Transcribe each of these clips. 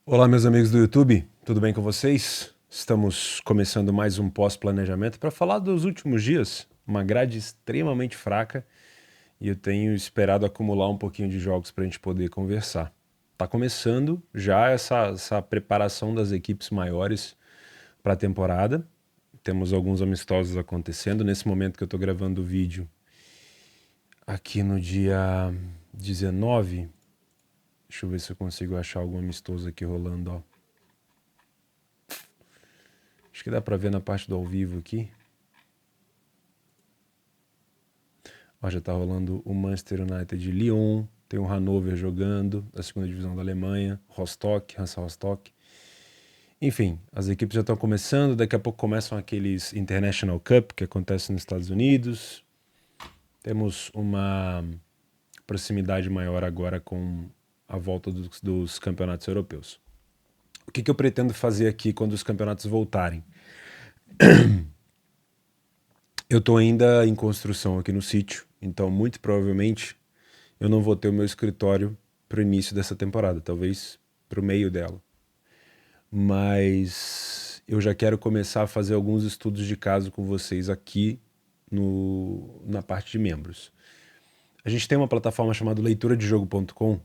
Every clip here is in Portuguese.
Olá, meus amigos do YouTube, tudo bem com vocês? Estamos começando mais um pós-planejamento para falar dos últimos dias. Uma grade extremamente fraca e eu tenho esperado acumular um pouquinho de jogos para a gente poder conversar. Tá começando já essa preparação das equipes maiores para a temporada. Temos alguns amistosos acontecendo. Nesse momento que eu estou gravando o vídeo, aqui no dia 19, deixa eu ver se eu consigo achar algum amistoso aqui rolando, ó. Acho que dá pra ver na parte do ao vivo aqui. Ó, já tá rolando o Manchester United de Lyon, tem o Hannover jogando, da segunda divisão da Alemanha, Rostock, Hansa Rostock. Enfim, as equipes já estão começando, daqui a pouco começam aqueles International Cup que acontecem nos Estados Unidos. Temos uma proximidade maior agora com a volta dos campeonatos europeus. O que eu pretendo fazer aqui quando os campeonatos voltarem? Eu estou ainda em construção aqui no sítio, então muito provavelmente eu não vou ter o meu escritório para o início dessa temporada, talvez para o meio dela. Mas eu já quero começar a fazer alguns estudos de caso com vocês aqui na parte de membros. A gente tem uma plataforma chamada leituradejogo.com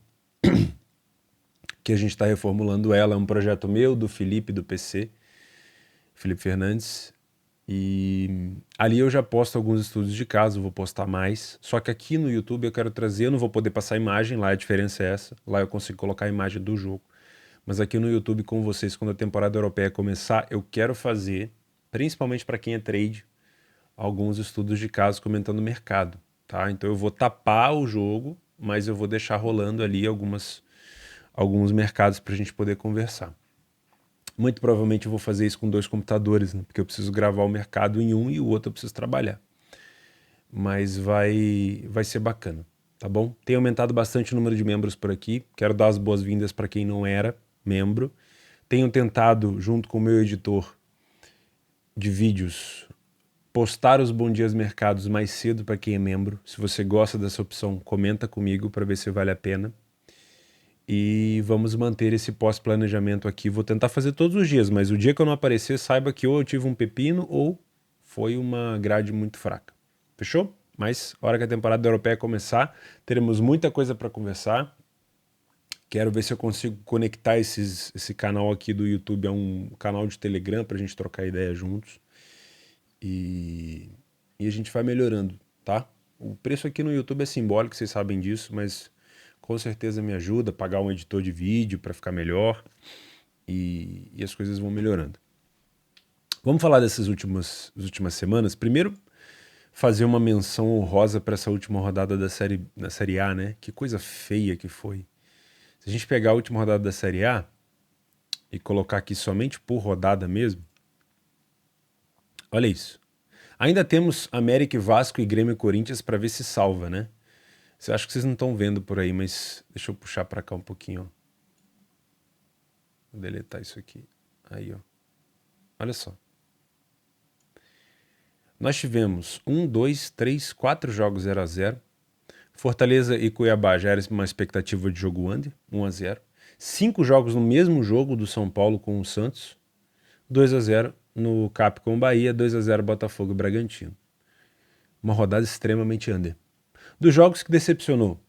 que a gente está reformulando ela, é um projeto meu, do Felipe, do PC, Felipe Fernandes. E ali eu já posto alguns estudos de caso, vou postar mais. Só que aqui no YouTube eu quero trazer, eu não vou poder passar imagem, lá a diferença é essa. Lá eu consigo colocar a imagem do jogo. Mas aqui no YouTube com vocês, quando a temporada europeia começar, eu quero fazer, principalmente para quem é trade, alguns estudos de caso comentando o mercado, tá? Então eu vou tapar o jogo, mas eu vou deixar rolando ali alguns mercados para a gente poder conversar. Muito provavelmente eu vou fazer isso com 2 computadores, né? Porque eu preciso gravar o mercado em um e o outro eu preciso trabalhar. Mas vai ser bacana, tá bom? Tem aumentado bastante o número de membros por aqui. Quero dar as boas-vindas para quem não era membro. Tenho tentado, junto com o meu editor de vídeos, postar os Bom Dias Mercados mais cedo para quem é membro. Se você gosta dessa opção, comenta comigo para ver se vale a pena. E vamos manter esse pós-planejamento aqui. Vou tentar fazer todos os dias, mas o dia que eu não aparecer, saiba que ou eu tive um pepino ou foi uma grade muito fraca. Fechou? Mas, a hora que a temporada europeia começar, teremos muita coisa para conversar. Quero ver se eu consigo conectar esse canal aqui do YouTube a um canal de Telegram para a gente trocar ideia juntos. E a gente vai melhorando, tá? O preço aqui no YouTube é simbólico, vocês sabem disso, mas com certeza me ajuda a pagar um editor de vídeo para ficar melhor e as coisas vão melhorando. Vamos falar dessas últimas semanas. Primeiro, fazer uma menção honrosa para essa última rodada da série A, né? Que coisa feia que foi. Se a gente pegar a última rodada da Série A e colocar aqui somente por rodada mesmo, olha isso. Ainda temos América e Vasco e Grêmio e Corinthians para ver se salva, né? Eu acho que vocês não estão vendo por aí, mas deixa eu puxar para cá um pouquinho, ó. Vou deletar isso aqui. Aí, ó. Olha só. Nós tivemos 1, 2, 3, 4 jogos 0-0. Fortaleza e Cuiabá já era uma expectativa de jogo under, 1-0. 5 jogos no mesmo jogo do São Paulo com o Santos. 2-0 no Cap com o Bahia, 2-0 Botafogo e Bragantino. Uma rodada extremamente under. Dos jogos que decepcionou,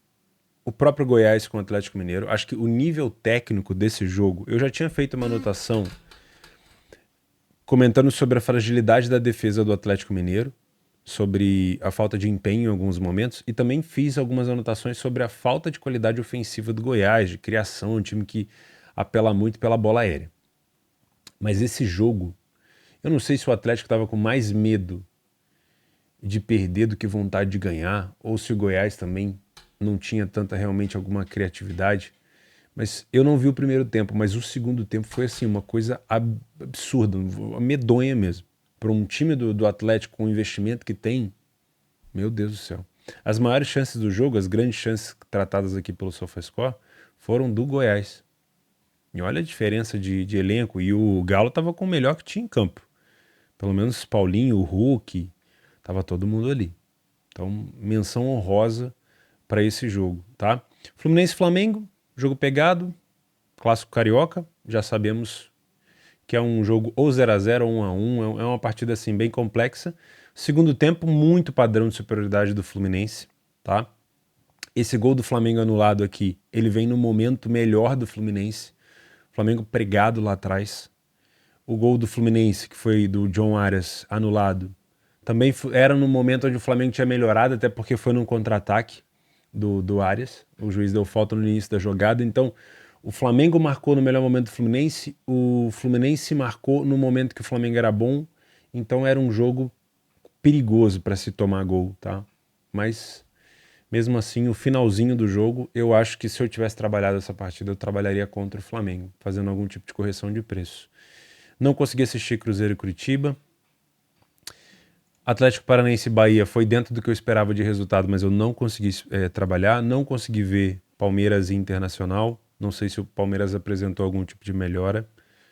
o próprio Goiás com o Atlético Mineiro. Acho que o nível técnico desse jogo, eu já tinha feito uma anotação comentando sobre a fragilidade da defesa do Atlético Mineiro, sobre a falta de empenho em alguns momentos, e também fiz algumas anotações sobre a falta de qualidade ofensiva do Goiás, de criação, um time que apela muito pela bola aérea. Mas esse jogo, eu não sei se o Atlético estava com mais medo de perder do que vontade de ganhar, ou se o Goiás também não tinha tanta realmente alguma criatividade. Mas eu não vi o primeiro tempo, mas o segundo tempo foi assim, uma coisa absurda, medonha mesmo. Para um time do Atlético com o investimento que tem, meu Deus do céu. As maiores chances do jogo, as grandes chances tratadas aqui pelo SofaScore, foram do Goiás. E olha a diferença de elenco. E o Galo estava com o melhor que tinha em campo. Pelo menos Paulinho, o Hulk, estava todo mundo ali. Então, menção honrosa para esse jogo, tá? Fluminense e Flamengo, jogo pegado, clássico carioca. já sabemos que é um jogo ou 0-0 ou 1-1, é uma partida assim bem complexa. Segundo tempo, muito padrão de superioridade do Fluminense, tá? Esse gol do Flamengo anulado aqui, ele vem no momento melhor do Fluminense. Flamengo pregado lá atrás. O gol do Fluminense, que foi do John Arias, anulado, também era no momento onde o Flamengo tinha melhorado, até porque foi num contra-ataque do Arias. O juiz deu falta no início da jogada. Então, o Flamengo marcou no melhor momento do Fluminense, o Fluminense marcou no momento que o Flamengo era bom. Então, era um jogo perigoso para se tomar gol, tá? Mas, mesmo assim, o finalzinho do jogo, eu acho que se eu tivesse trabalhado essa partida, eu trabalharia contra o Flamengo, fazendo algum tipo de correção de preço. Não consegui assistir Cruzeiro e Curitiba. Atlético Paranaense e Bahia foi dentro do que eu esperava de resultado, mas eu não consegui trabalhar. Não consegui ver Palmeiras e Internacional. Não sei se o Palmeiras apresentou algum tipo de melhora,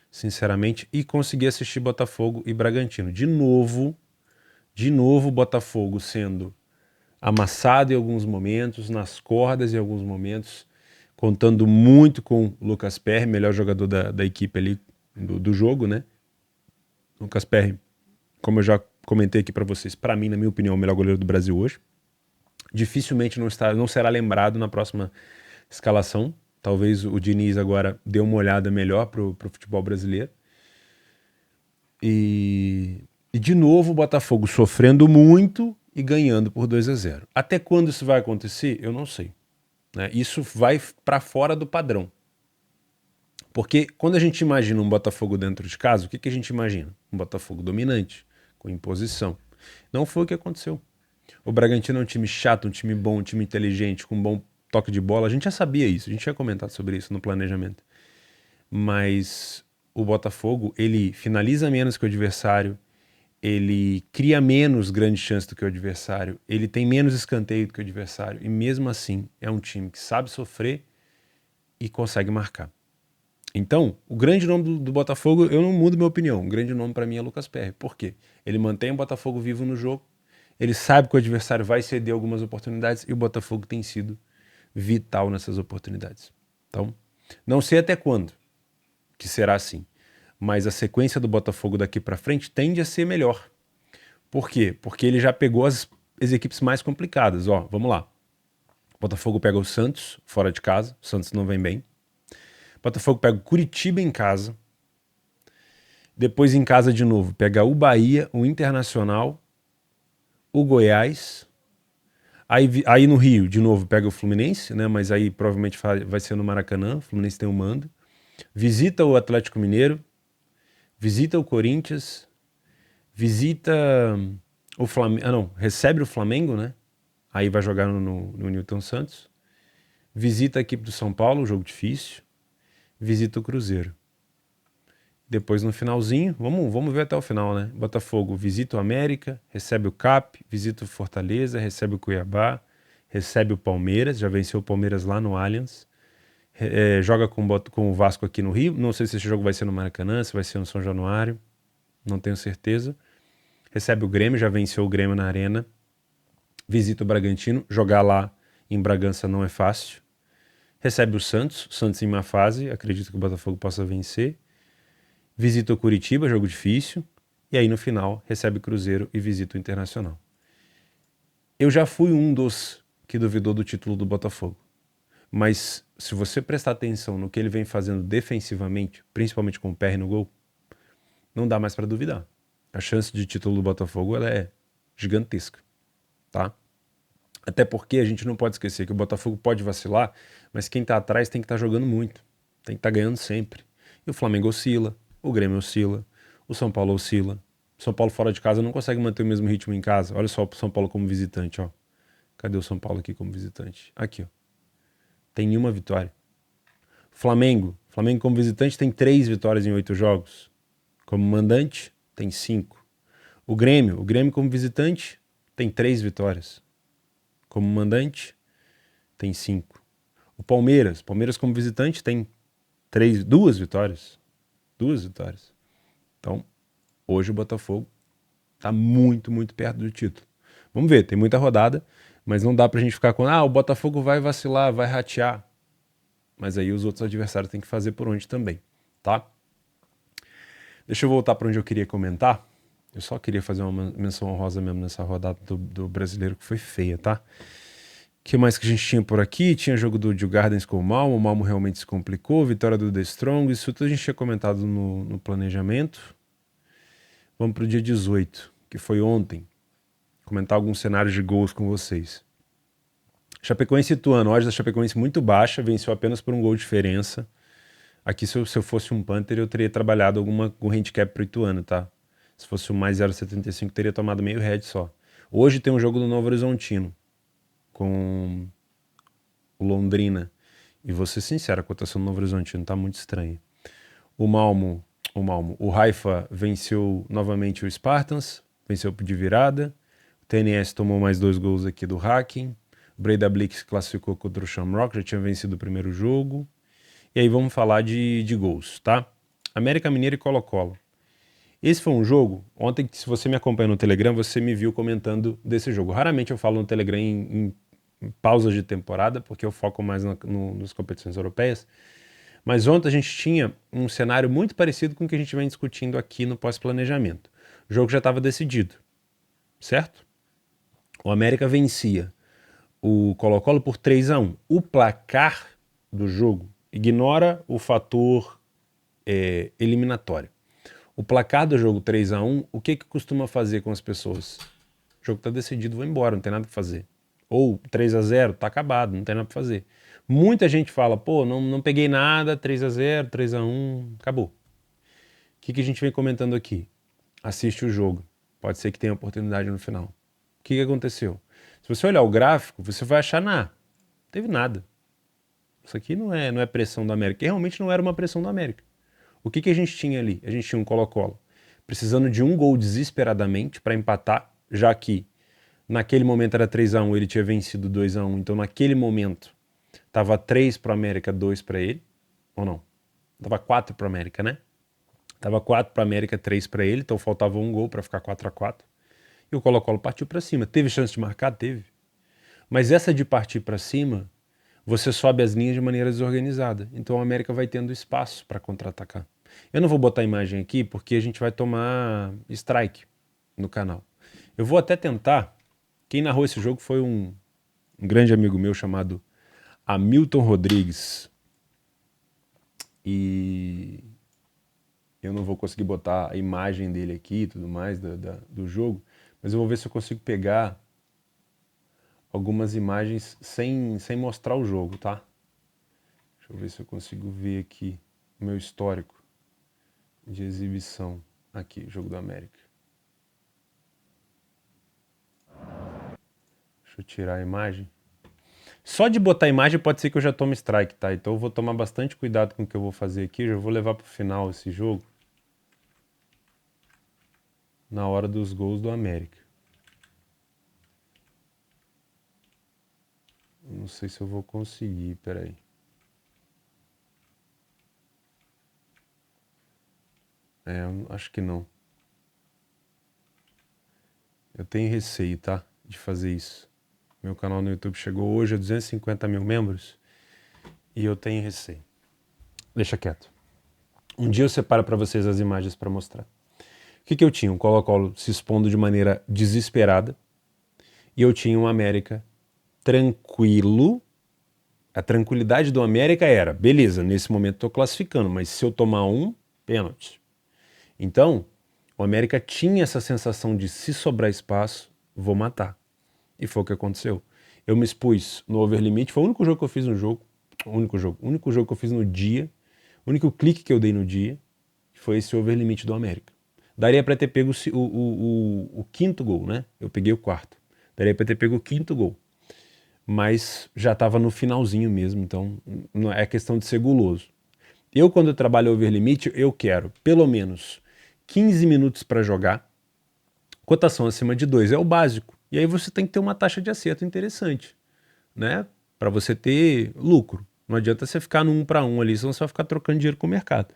sinceramente. E consegui assistir Botafogo e Bragantino. De novo, Botafogo sendo amassado em alguns momentos, nas cordas em alguns momentos, contando muito com o Lucas Perry, melhor jogador da equipe ali do jogo, né? Lucas Perry, como eu já comentei aqui para vocês, para mim, na minha opinião, o melhor goleiro do Brasil hoje. Dificilmente não será lembrado na próxima escalação. Talvez o Diniz agora dê uma olhada melhor pro futebol brasileiro. E de novo o Botafogo sofrendo muito e ganhando por 2-0. Até quando isso vai acontecer? Eu não sei. Né? Isso vai para fora do padrão. Porque quando a gente imagina um Botafogo dentro de casa, o que a gente imagina? Um Botafogo dominante, com imposição. Não foi o que aconteceu. O Bragantino é um time chato, um time bom, um time inteligente, com um bom toque de bola. A gente já sabia isso, a gente tinha comentado sobre isso no planejamento. Mas o Botafogo, ele finaliza menos que o adversário, ele cria menos grandes chances do que o adversário, ele tem menos escanteio do que o adversário, e mesmo assim é um time que sabe sofrer e consegue marcar. Então, o grande nome do Botafogo, eu não mudo minha opinião, o grande nome para mim é Lucas Perry. Por quê? Ele mantém o Botafogo vivo no jogo, ele sabe que o adversário vai ceder algumas oportunidades e o Botafogo tem sido vital nessas oportunidades. Então, não sei até quando que será assim, mas a sequência do Botafogo daqui para frente tende a ser melhor. Por quê? Porque ele já pegou as equipes mais complicadas. Ó, vamos lá. O Botafogo pega o Santos fora de casa, o Santos não vem bem. Botafogo pega o Curitiba em casa. Depois em casa de novo, pega o Bahia, o Internacional, o Goiás. Aí no Rio, de novo, pega o Fluminense, né? Mas aí provavelmente vai ser no Maracanã. O Fluminense tem o mando. Visita o Atlético Mineiro. Visita o Corinthians. Visita o Flamengo. Recebe o Flamengo, né? Aí vai jogar no Newton Santos. Visita a equipe do São Paulo, um jogo difícil. Visita o Cruzeiro. Depois no finalzinho, vamos ver até o final, né? Botafogo visita o América, recebe o CAP, visita o Fortaleza, recebe o Cuiabá, recebe o Palmeiras, já venceu o Palmeiras lá no Allianz, joga com o Vasco aqui no Rio, não sei se esse jogo vai ser no Maracanã, se vai ser no São Januário, não tenho certeza. Recebe o Grêmio, já venceu o Grêmio na Arena, visita o Bragantino, jogar lá em Bragança não é fácil. Recebe o Santos em má fase, acredito que o Botafogo possa vencer. Visita o Curitiba, jogo difícil. E aí no final recebe o Cruzeiro e visita o Internacional. Eu já fui um dos que duvidou do título do Botafogo. Mas se você prestar atenção no que ele vem fazendo defensivamente, principalmente com o Perry no gol, não dá mais para duvidar. A chance de título do Botafogo ela é gigantesca, tá? Até porque a gente não pode esquecer que o Botafogo pode vacilar, mas quem tá atrás tem que estar jogando muito, tem que estar ganhando sempre. E o Flamengo oscila, o Grêmio oscila, o São Paulo oscila. O São Paulo fora de casa não consegue manter o mesmo ritmo em casa. Olha só o São Paulo como visitante, ó. Cadê o São Paulo aqui como visitante? Aqui, ó. Tem nenhuma vitória. Flamengo como visitante tem 3 vitórias em 8 jogos. Como mandante, tem 5. O Grêmio como visitante tem 3 vitórias. Como mandante, tem 5. O Palmeiras como visitante tem 2 vitórias. 2 vitórias. Então, hoje o Botafogo está muito, muito perto do título. Vamos ver, tem muita rodada, mas não dá pra gente ficar com o Botafogo vai vacilar, vai ratear. Mas aí os outros adversários têm que fazer por onde também. tá? Deixa eu voltar para onde eu queria comentar. Eu só queria fazer uma menção honrosa mesmo nessa rodada do brasileiro, que foi feia, tá? O que mais que a gente tinha por aqui? Tinha jogo do Djurgårdens Gardens com o Malmo realmente se complicou, vitória do The Strong, isso tudo a gente tinha comentado no planejamento. Vamos para o dia 18, que foi ontem, comentar alguns cenários de gols com vocês. Chapecoense e Ituano, a odd da Chapecoense muito baixa, venceu apenas por um gol de diferença. Aqui, se eu fosse um punter, eu teria trabalhado algum handicap pro Ituano, tá? Se fosse um mais 0,75, teria tomado meio head só. Hoje tem um jogo do Novo Horizontino com o Londrina. E vou ser sincero, a cotação do Novo Horizontino tá muito estranha. O Haifa venceu novamente o Spartans, venceu de virada. O TNS tomou mais 2 gols aqui do Hacking. O Breidablik se classificou contra o Shamrock, já tinha vencido o primeiro jogo. E aí vamos falar de gols, tá? América Mineiro e Colo-Colo. Esse foi um jogo, ontem, se você me acompanha no Telegram, você me viu comentando desse jogo. Raramente eu falo no Telegram em pausas de temporada, porque eu foco mais nas competições europeias. Mas ontem a gente tinha um cenário muito parecido com o que a gente vem discutindo aqui no pós-planejamento. O jogo já estava decidido, certo? O América vencia o Colo-Colo por 3-1. O placar do jogo ignora o fator eliminatório. O placar do jogo 3-1, o que costuma fazer com as pessoas? O jogo está decidido, vou embora, não tem nada para fazer. Ou 3-0, tá acabado, não tem nada para fazer. Muita gente fala, pô, não peguei nada, 3-0, 3-1, acabou. O que a gente vem comentando aqui? Assiste o jogo, pode ser que tenha oportunidade no final. O que aconteceu? Se você olhar o gráfico, você vai achar, não teve nada. Isso aqui não é pressão do América, e realmente não era uma pressão do América. O que a gente tinha ali? A gente tinha um Colo-Colo precisando de um gol desesperadamente para empatar, já que naquele momento era 3-1, ele tinha vencido 2-1, então naquele momento estava 3 para o América, 2 para ele, ou não? Estava 4 para o América, né? Estava 4 para o América, 3 para ele, então faltava um gol para ficar 4-4. E o Colo-Colo partiu para cima. Teve chance de marcar? Teve. Mas essa de partir para cima, você sobe as linhas de maneira desorganizada. Então o América vai tendo espaço para contra-atacar. Eu não vou botar a imagem aqui porque a gente vai tomar strike no canal. Eu vou até tentar. Quem narrou esse jogo foi um grande amigo meu chamado Hamilton Rodrigues. E eu não vou conseguir botar a imagem dele aqui e tudo mais do jogo, mas eu vou ver se eu consigo pegar algumas imagens sem mostrar o jogo, tá? Deixa eu ver se eu consigo ver aqui o meu histórico de exibição. Aqui, jogo do América. Deixa eu tirar a imagem. Só de botar a imagem pode ser que eu já tome strike, tá? Então eu vou tomar bastante cuidado com o que eu vou fazer aqui. Já vou levar pro final esse jogo. Na hora dos gols do América. Não sei se eu vou conseguir, peraí. Eu acho que não. Eu tenho receio, tá? De fazer isso. Meu canal no YouTube chegou hoje a 250 mil membros e eu tenho receio. Deixa quieto. Um dia eu separo para vocês as imagens para mostrar. O que eu tinha? Um Colo-Colo se expondo de maneira desesperada e eu tinha um América tranquilo. A tranquilidade do América era, beleza, nesse momento estou classificando, mas se eu tomar um, pênalti. Então, o América tinha essa sensação de se sobrar espaço, vou matar. E foi o que aconteceu. Eu me expus no overlimit, foi o único jogo que eu fiz no jogo, o único jogo que eu fiz no dia, o único clique que eu dei no dia, foi esse overlimit do América. Daria para ter pego o quinto gol, né? Eu peguei o quarto. Daria para ter pego o quinto gol. Mas já estava no finalzinho mesmo, então não é questão de ser guloso. Eu, quando eu trabalho overlimit, eu quero pelo menos 15 minutos para jogar, cotação acima de 2 é o básico. E aí você tem que ter uma taxa de acerto interessante, né? Para você ter lucro. Não adianta você ficar no 1 para 1 ali, senão você vai ficar trocando dinheiro com o mercado.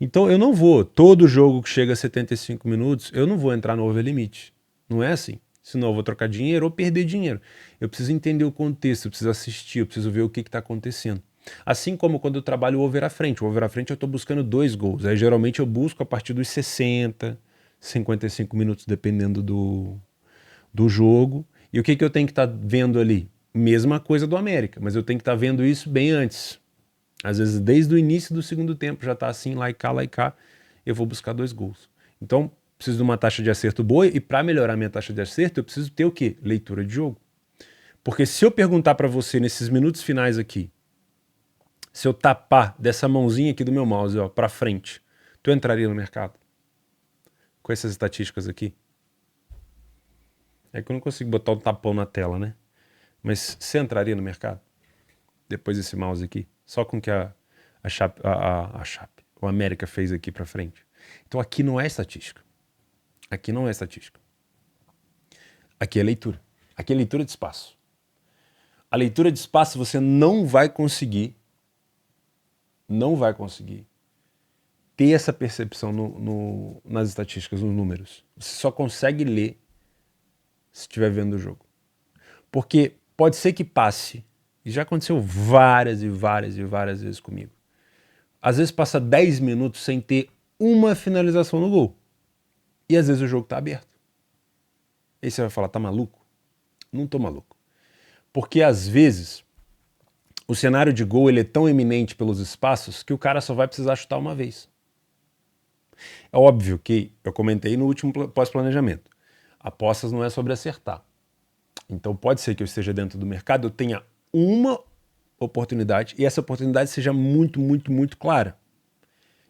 Então eu não vou, todo jogo que chega a 75 minutos, eu não vou entrar no overlimit. Não é assim. Senão eu vou trocar dinheiro ou perder dinheiro. Eu preciso entender o contexto, eu preciso assistir, eu preciso ver o que está acontecendo. Assim como quando eu trabalho o over à frente. O over à frente eu estou buscando 2 gols. Aí geralmente eu busco a partir dos 60, 55 minutos, dependendo do jogo. E o que eu tenho que estar vendo ali? Mesma coisa do América, mas eu tenho que estar vendo isso bem antes. Às vezes desde o início do segundo tempo já está assim, lá e cá, eu vou buscar 2 gols. Então, preciso de uma taxa de acerto boa e para melhorar minha taxa de acerto, eu preciso ter o quê? Leitura de jogo. Porque se eu perguntar para você nesses minutos finais aqui, se eu tapar dessa mãozinha aqui do meu mouse, ó, para frente, tu entraria no mercado? Com essas estatísticas aqui? É que eu não consigo botar um tapão na tela, né? Mas você entraria no mercado? Depois desse mouse aqui? Só com o que a Chape, o América fez aqui para frente. Então aqui não é estatística. Aqui não é estatística. Aqui é leitura. Aqui é leitura de espaço. A leitura de espaço você não vai conseguir ter essa percepção nas estatísticas, nos números. Você só consegue ler se estiver vendo o jogo. Porque pode ser que passe, e já aconteceu várias vezes comigo. Às vezes passa 10 minutos sem ter uma finalização no gol. E às vezes o jogo está aberto. Aí você vai falar, tá maluco? Não tô maluco. Porque às vezes o cenário de gol ele é tão eminente pelos espaços que o cara só vai precisar chutar uma vez. É óbvio que eu comentei no último pós-planejamento. Apostas não é sobre acertar. Então pode ser que eu esteja dentro do mercado, eu tenha uma oportunidade e essa oportunidade seja muito clara.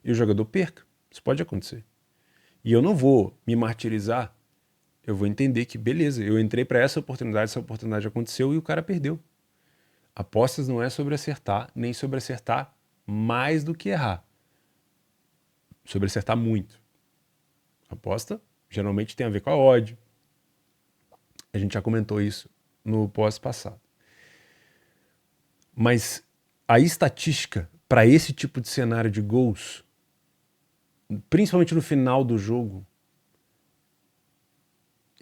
E o jogador perca. Isso pode acontecer. E eu não vou me martirizar. Eu vou entender que, beleza, eu entrei para essa oportunidade aconteceu e o cara perdeu. Apostas não é sobre acertar, nem sobre acertar mais do que errar. Sobre acertar muito. Aposta geralmente tem a ver com a odd. A gente já comentou isso no pós-passado. Mas a estatística para esse tipo de cenário de gols, principalmente no final do jogo,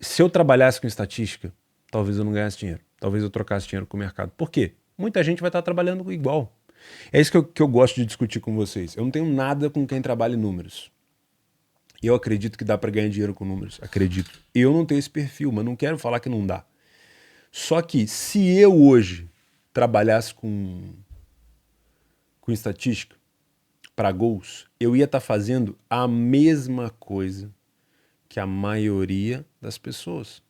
se eu trabalhasse com estatística, talvez eu não ganhasse dinheiro. Talvez eu trocasse dinheiro com o mercado. Por quê? Muita gente vai estar trabalhando igual. É isso que eu gosto de discutir com vocês. Eu não tenho nada com quem trabalha em números. E eu acredito que dá para ganhar dinheiro com números. Acredito. Eu não tenho esse perfil, mas não quero falar que não dá. Só que se eu hoje trabalhasse com estatística para gols, eu ia estar fazendo a mesma coisa que a maioria das pessoas.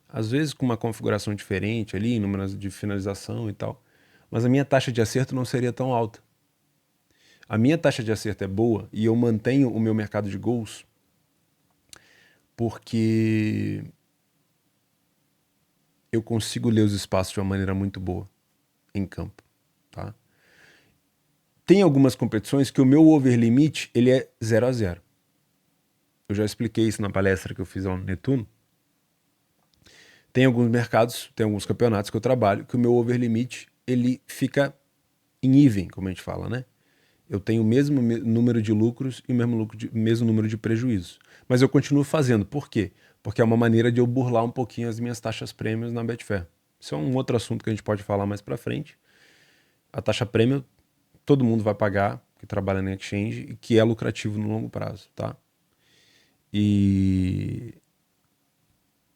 Às vezes com uma configuração diferente ali, números de finalização e tal. Mas a minha taxa de acerto não seria tão alta. A minha taxa de acerto é boa e eu mantenho o meu mercado de gols porque eu consigo ler os espaços de uma maneira muito boa em campo, tá? Tem algumas competições que o meu over limit ele é 0-0. Eu já expliquei isso na palestra que eu fiz ao Netuno. Tem alguns mercados, tem alguns campeonatos que eu trabalho que o meu over limit ele fica em even, como a gente fala, né? Eu tenho o mesmo número de lucros e o mesmo número de prejuízos. Mas eu continuo fazendo. Por quê? Porque é uma maneira de eu burlar um pouquinho as minhas taxas prêmios na Betfair. Isso é um outro assunto que a gente pode falar mais pra frente. A taxa prêmio todo mundo vai pagar, que trabalha na exchange, e que é lucrativo no longo prazo, tá? E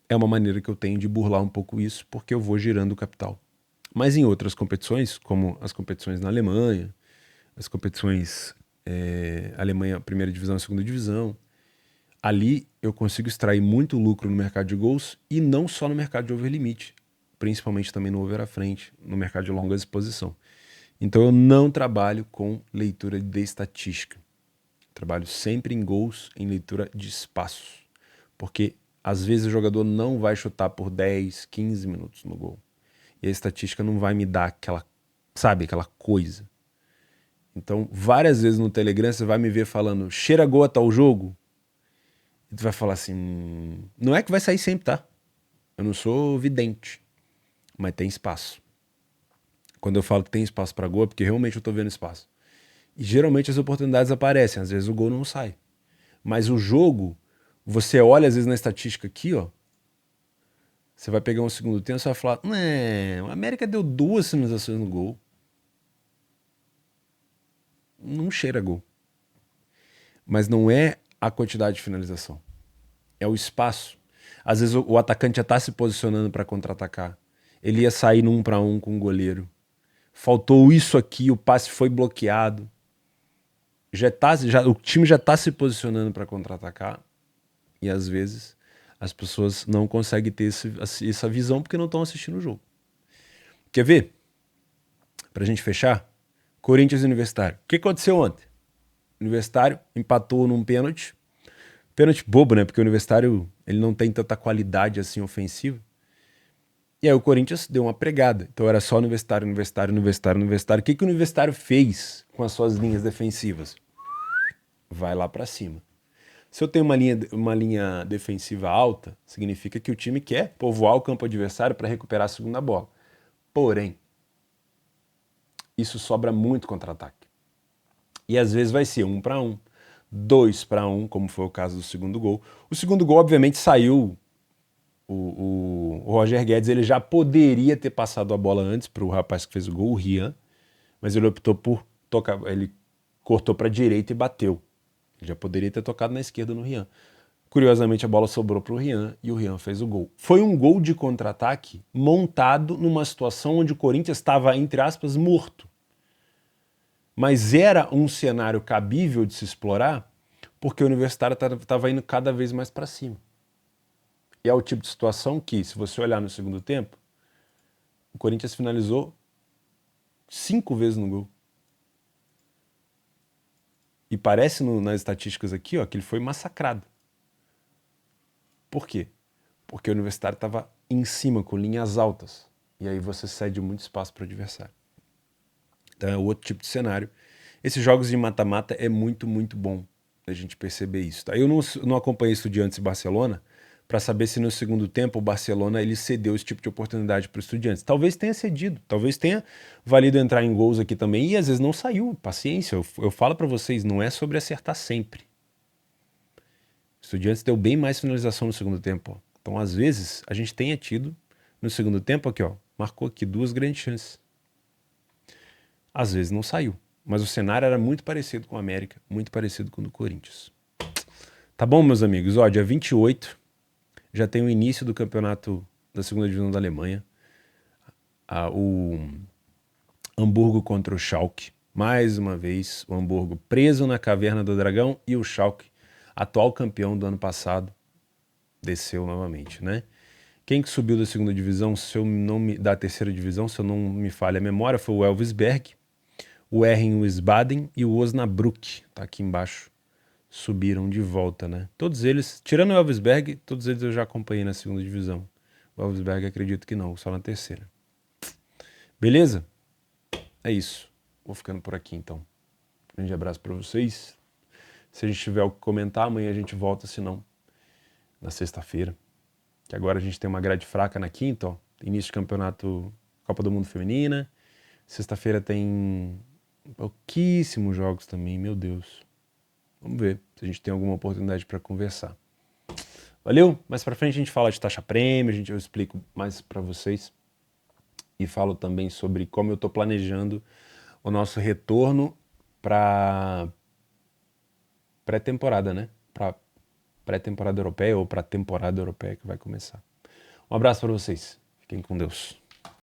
é uma maneira que eu tenho de burlar um pouco isso, porque eu vou girando o capital. Mas em outras competições, como as competições na Alemanha, as competições Alemanha, primeira divisão e segunda divisão, ali eu consigo extrair muito lucro no mercado de gols e não só no mercado de over limite, principalmente também no over à frente, no mercado de longa exposição. Então eu não trabalho com leitura de estatística. Trabalho sempre em gols, em leitura de espaços. Porque às vezes o jogador não vai chutar por 10, 15 minutos no gol. E a estatística não vai me dar aquela, sabe, aquela coisa. Então, várias vezes no Telegram você vai me ver falando, cheira gol a tal jogo. E tu vai falar assim, não é que vai sair sempre, tá? Eu não sou vidente, mas tem espaço. Quando eu falo que tem espaço para gol é porque realmente eu tô vendo espaço. E geralmente as oportunidades aparecem, às vezes o gol não sai. Mas o jogo, você olha às vezes na estatística aqui, ó. Você vai pegar um segundo tempo e você vai falar, o América deu 2 finalizações no gol. não cheira gol. Mas não é a quantidade de finalização. É o espaço. Às vezes o atacante já tá se posicionando para contra-atacar. Ele ia sair no 1 para 1 com o goleiro. Faltou isso aqui, o passe foi bloqueado. O time já tá se posicionando para contra-atacar. E às vezes as pessoas não conseguem ter essa visão porque não estão assistindo o jogo. Quer ver? Pra gente fechar, Corinthians e Universitário. O que aconteceu ontem? O Universitário empatou num pênalti. Pênalti bobo, né? Porque o Universitário ele não tem tanta qualidade assim ofensiva. E aí o Corinthians deu uma pregada. Então era só Universitário, Universitário, Universitário, Universitário. O que o Universitário fez com as suas linhas defensivas? Vai lá pra cima. Se eu tenho uma linha defensiva alta, significa que o time quer povoar o campo adversário para recuperar a segunda bola. Porém, isso sobra muito contra-ataque. E às vezes vai ser 1 para 1, 2 para 1, como foi o caso do segundo gol. O segundo gol, obviamente, saiu. O Roger Guedes ele já poderia ter passado a bola antes para o rapaz que fez o gol, o Rian, mas ele optou por tocar. Ele cortou para a direita e bateu. Ele já poderia ter tocado na esquerda no Rian. Curiosamente, a bola sobrou para o Rian e o Rian fez o gol. Foi um gol de contra-ataque montado numa situação onde o Corinthians estava, entre aspas, morto. Mas era um cenário cabível de se explorar porque o Universitário estava indo cada vez mais para cima. E é o tipo de situação que, se você olhar no segundo tempo, o Corinthians finalizou 5 vezes no gol. E parece nas estatísticas aqui, ó, que ele foi massacrado. Por quê? Porque o Universitário estava em cima, com linhas altas. E aí você cede muito espaço para o adversário. Então é outro tipo de cenário. Esses jogos de mata-mata é muito, muito bom a gente perceber isso. Tá? Eu não acompanhei Estudiantes e Barcelona para saber se no segundo tempo o Barcelona ele cedeu esse tipo de oportunidade para o Estudiantes. Talvez tenha cedido, talvez tenha valido entrar em gols aqui também e às vezes não saiu. Paciência, eu falo para vocês, não é sobre acertar sempre. O Estudiantes deu bem mais finalização no segundo tempo. Ó. Então, às vezes, a gente tenha tido no segundo tempo aqui, ó, marcou aqui 2 grandes chances. Às vezes não saiu, mas o cenário era muito parecido com o América, muito parecido com o do Corinthians. Tá bom, meus amigos? Ó, dia 28 já tem o início do campeonato da segunda divisão da Alemanha. O Hamburgo contra o Schalke. Mais uma vez, o Hamburgo preso na caverna do dragão e o Schalke, atual campeão do ano passado, desceu novamente, né? Quem que subiu da segunda divisão, da terceira divisão, se eu não me falha a memória, foi o Elversberg, o Herren Wiesbaden e o Osnabrück, tá aqui embaixo, subiram de volta, né? Todos eles, tirando o Elversberg, todos eles eu já acompanhei na segunda divisão. O Elversberg acredito que não, só na terceira. Beleza? É isso. Vou ficando por aqui então. Grande abraço para vocês. Se a gente tiver o que comentar, amanhã a gente volta, se não, na sexta-feira. Que agora a gente tem uma grade fraca na quinta, ó. Início de campeonato Copa do Mundo Feminina. Sexta-feira tem pouquíssimos jogos também, meu Deus. Vamos ver se a gente tem alguma oportunidade para conversar. Valeu? Mais pra frente a gente fala de taxa prêmio, eu explico mais para vocês. E falo também sobre como eu estou planejando o nosso retorno para pré-temporada, né? Para pré-temporada europeia ou para a temporada europeia que vai começar. Um abraço para vocês. Fiquem com Deus.